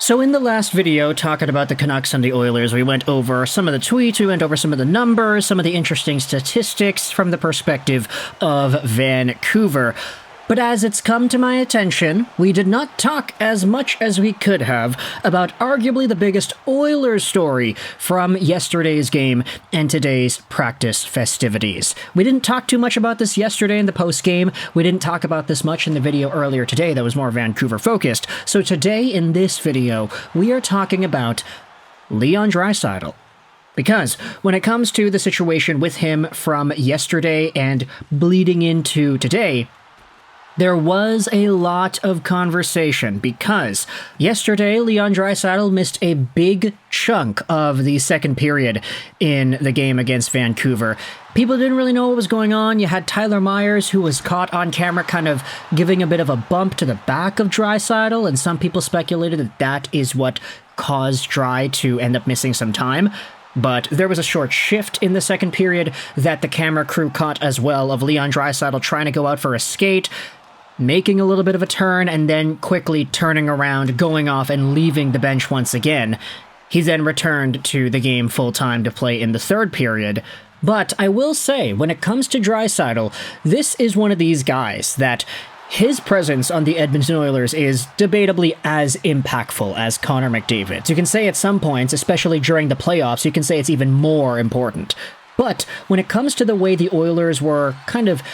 So in the last video, talking about the Canucks and the Oilers, we went over some of the tweets, we went over some of the numbers, some of the interesting statistics from the perspective of Vancouver. But as it's come to my attention, we did not talk as much as we could have about arguably the biggest Oilers story from yesterday's game and today's practice festivities. We didn't talk too much about this yesterday in the post-game. We didn't talk about this much in the video earlier today that was more Vancouver-focused. So today in this video, we are talking about Leon Draisaitl. Because when it comes to the situation with him from yesterday and bleeding into today, there was a lot of conversation because yesterday Leon Draisaitl missed a big chunk of the second period in the game against Vancouver. People didn't really know what was going on. You had Tyler Myers, who was caught on camera kind of giving a bit of a bump to the back of Draisaitl, and some people speculated that that is what caused Dry to end up missing some time. But there was a short shift in the second period that the camera crew caught as well of Leon Draisaitl trying to go out for a skate, making a little bit of a turn, and then quickly turning around, going off, and leaving the bench once again. He then returned to the game full-time to play in the third period. But I will say, when it comes to Draisaitl, this is one of these guys that his presence on the Edmonton Oilers is debatably as impactful as Connor McDavid's. You can say at some points, especially during the playoffs, you can say it's even more important. But when it comes to the way the Oilers were kind of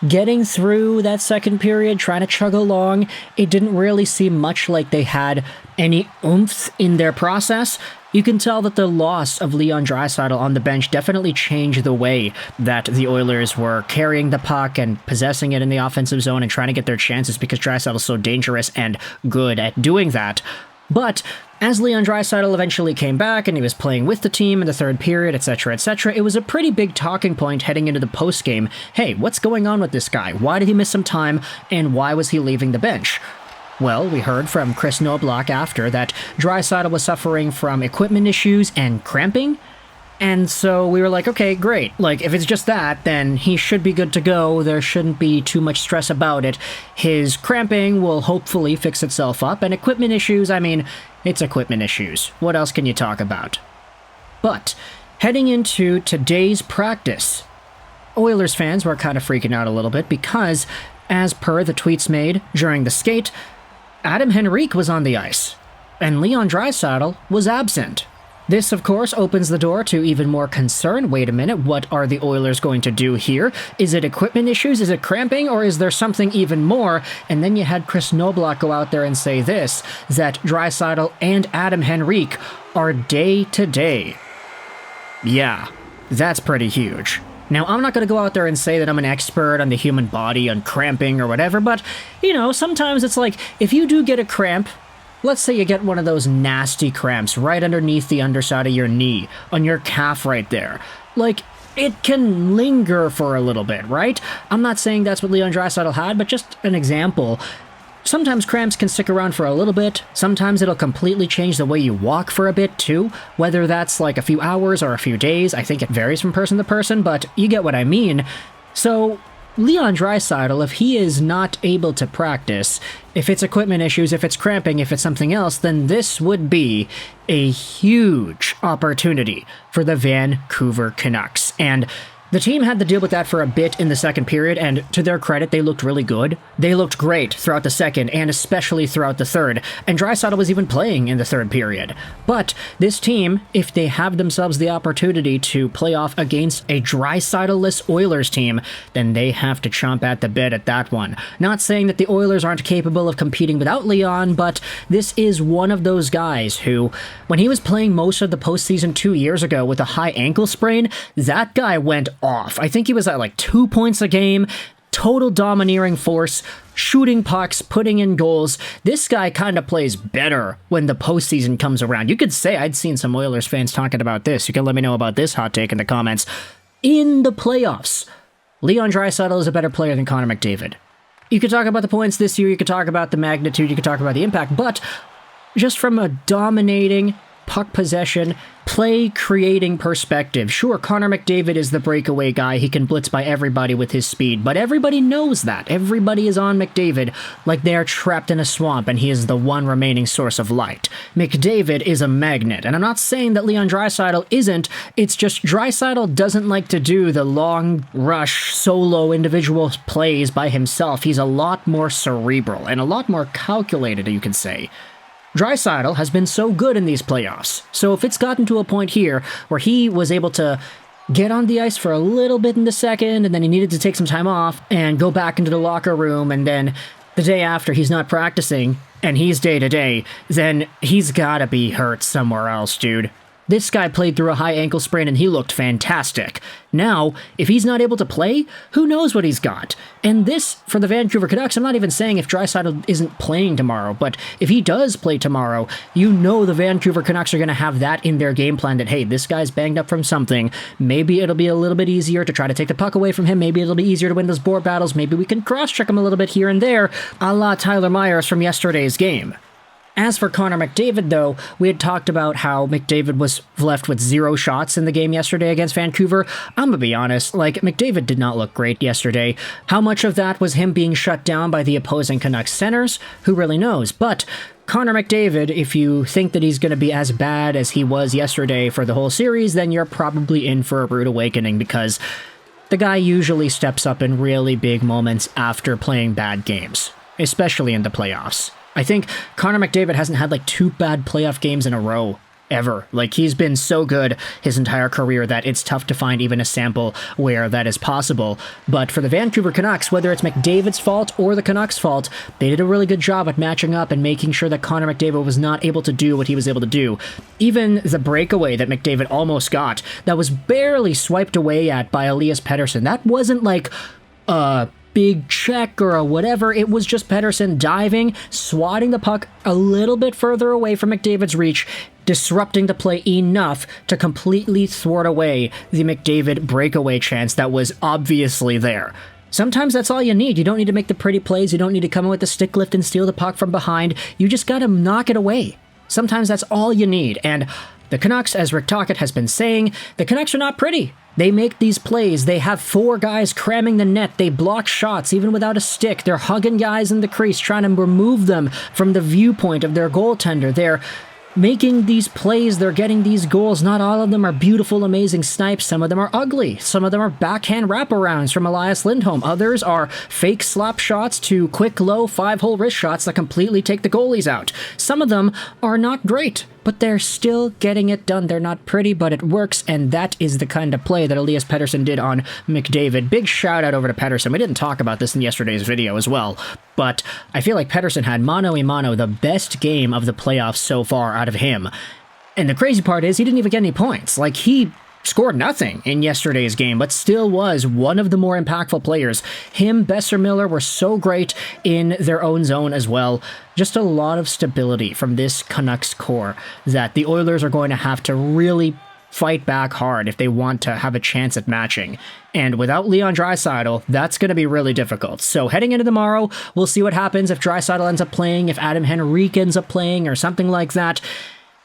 getting through that second period, trying to chug along, it didn't really seem much like they had any oomph in their process. You can tell that the loss of Leon Draisaitl on the bench definitely changed the way that the Oilers were carrying the puck and possessing it in the offensive zone and trying to get their chances because Draisaitl is so dangerous and good at doing that. But as Leon Draisaitl eventually came back and he was playing with the team in the third period, etc., it was a pretty big talking point heading into the postgame. Hey, what's going on with this guy? Why did he miss some time, and why was he leaving the bench? Well, we heard from Chris Knoblauch after that Draisaitl was suffering from equipment issues and cramping, and so we were like, okay, great. Like, if it's just that, then he should be good to go. There shouldn't be too much stress about it. His cramping will hopefully fix itself up, and equipment issues, I mean, it's equipment issues. What else can you talk about? But heading into today's practice, Oilers fans were kind of freaking out a little bit because, as per the tweets made during the skate, Adam Henrique was on the ice, and Leon Draisaitl was absent. This, of course, opens the door to even more concern. Wait a minute, what are the Oilers going to do here? Is it equipment issues? Is it cramping? Or is there something even more? And then you had Chris Knoblauch go out there and say this, that Draisaitl and Adam Henrique are day-to-day. Yeah, that's pretty huge. Now, I'm not going to go out there and say that I'm an expert on the human body, on cramping or whatever, but, you know, sometimes it's like, if you do get a cramp, let's say you get one of those nasty cramps right underneath the underside of your knee, on your calf right there. Like, it can linger for a little bit, right? I'm not saying that's what Leon Draisaitl had, but just an example. Sometimes cramps can stick around for a little bit. Sometimes it'll completely change the way you walk for a bit, too. Whether that's like a few hours or a few days, I think it varies from person to person, but you get what I mean. So Leon Draisaitl, if he is not able to practice, if it's equipment issues, if it's cramping, if it's something else, then this would be a huge opportunity for the Vancouver Canucks. And the team had to deal with that for a bit in the second period, and to their credit, they looked really good. They looked great throughout the second, and especially throughout the third, and Draisaitl was even playing in the third period. But this team, if they have themselves the opportunity to play off against a Draisaitl-less Oilers team, then they have to chomp at the bit at that one. Not saying that the Oilers aren't capable of competing without Leon, but this is one of those guys who, when he was playing most of the postseason 2 years ago with a high ankle sprain, that guy went off. I think he was at like 2 points a game, total domineering force, shooting pucks, putting in goals. This guy kind of plays better when the postseason comes around. You could say, I'd seen some Oilers fans talking about this. You can let me know about this hot take in the comments. In the playoffs, Leon Draisaitl is a better player than Connor McDavid. You could talk about the points this year, you could talk about the magnitude, you could talk about the impact, but just from a dominating puck possession, play creating perspective. Sure, Connor McDavid is the breakaway guy. He can blitz by everybody with his speed, but everybody knows that. Everybody is on McDavid like they are trapped in a swamp and he is the one remaining source of light. McDavid is a magnet, and I'm not saying that Leon Draisaitl isn't. It's just Draisaitl doesn't like to do the long rush solo individual plays by himself. He's a lot more cerebral and a lot more calculated, you can say. Draisaitl has been so good in these playoffs, so if it's gotten to a point here where he was able to get on the ice for a little bit in the second, and then he needed to take some time off and go back into the locker room, and then the day after he's not practicing, and he's day-to-day, then he's gotta be hurt somewhere else, dude. This guy played through a high ankle sprain and he looked fantastic. Now, if he's not able to play, who knows what he's got? And this, for the Vancouver Canucks, I'm not even saying if Draisaitl isn't playing tomorrow, but if he does play tomorrow, you know the Vancouver Canucks are going to have that in their game plan that, hey, this guy's banged up from something. Maybe it'll be a little bit easier to try to take the puck away from him. Maybe it'll be easier to win those board battles. Maybe we can cross-check him a little bit here and there, a la Tyler Myers from yesterday's game. As for Connor McDavid, though, we had talked about how McDavid was left with 0 shots in the game yesterday against Vancouver. I'm gonna be honest, McDavid did not look great yesterday. How much of that was him being shut down by the opposing Canucks centers? Who really knows? But Connor McDavid, if you think that he's going to be as bad as he was yesterday for the whole series, then you're probably in for a rude awakening, because the guy usually steps up in really big moments after playing bad games, especially in the playoffs. I think Connor McDavid hasn't had 2 bad playoff games in a row, ever. He's been so good his entire career that it's tough to find even a sample where that is possible. But for the Vancouver Canucks, whether it's McDavid's fault or the Canucks' fault, they did a really good job at matching up and making sure that Connor McDavid was not able to do what he was able to do. Even the breakaway that McDavid almost got, that was barely swiped away at by Elias Pettersson, that wasn't big check or a whatever. It was just Pettersson diving, swatting the puck a little bit further away from McDavid's reach, disrupting the play enough to completely thwart away the McDavid breakaway chance that was obviously there. Sometimes that's all you need. You don't need to make the pretty plays. You don't need to come in with the stick lift and steal the puck from behind. You just gotta knock it away. Sometimes that's all you need. And the Canucks, as Rick Tocchet has been saying, the Canucks are not pretty. They make these plays. They have 4 guys cramming the net. They block shots even without a stick. They're hugging guys in the crease, trying to remove them from the viewpoint of their goaltender. They're making these plays. They're getting these goals. Not all of them are beautiful, amazing snipes. Some of them are ugly. Some of them are backhand wraparounds from Elias Lindholm. Others are fake slap shots to quick, low, 5-hole wrist shots that completely take the goalies out. Some of them are not great, but they're still getting it done. They're not pretty, but it works, and that is the kind of play that Elias Pettersson did on McDavid. Big shout out over to Pettersson. We didn't talk about this in yesterday's video as well, but I feel like Pettersson had mano-a-mano the best game of the playoffs so far out of him. And the crazy part is he didn't even get any points. He scored nothing in yesterday's game, but still was one of the more impactful players. Him, Boeser, Miller were so great in their own zone as well. Just a lot of stability from this Canucks core that the Oilers are going to have to really fight back hard if they want to have a chance at matching. And without Leon Draisaitl, that's going to be really difficult. So heading into tomorrow, we'll see what happens if Draisaitl ends up playing, if Adam Henrique ends up playing, or something like that.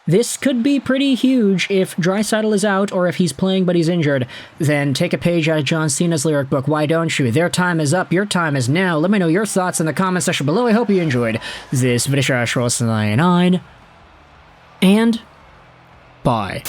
This could be pretty huge if Draisaitl is out or if he's playing but he's injured. Then take a page out of John Cena's lyric book, Why Don't You? Their time is up, your time is now. Let me know your thoughts in the comment section below. I hope you enjoyed this video. And bye.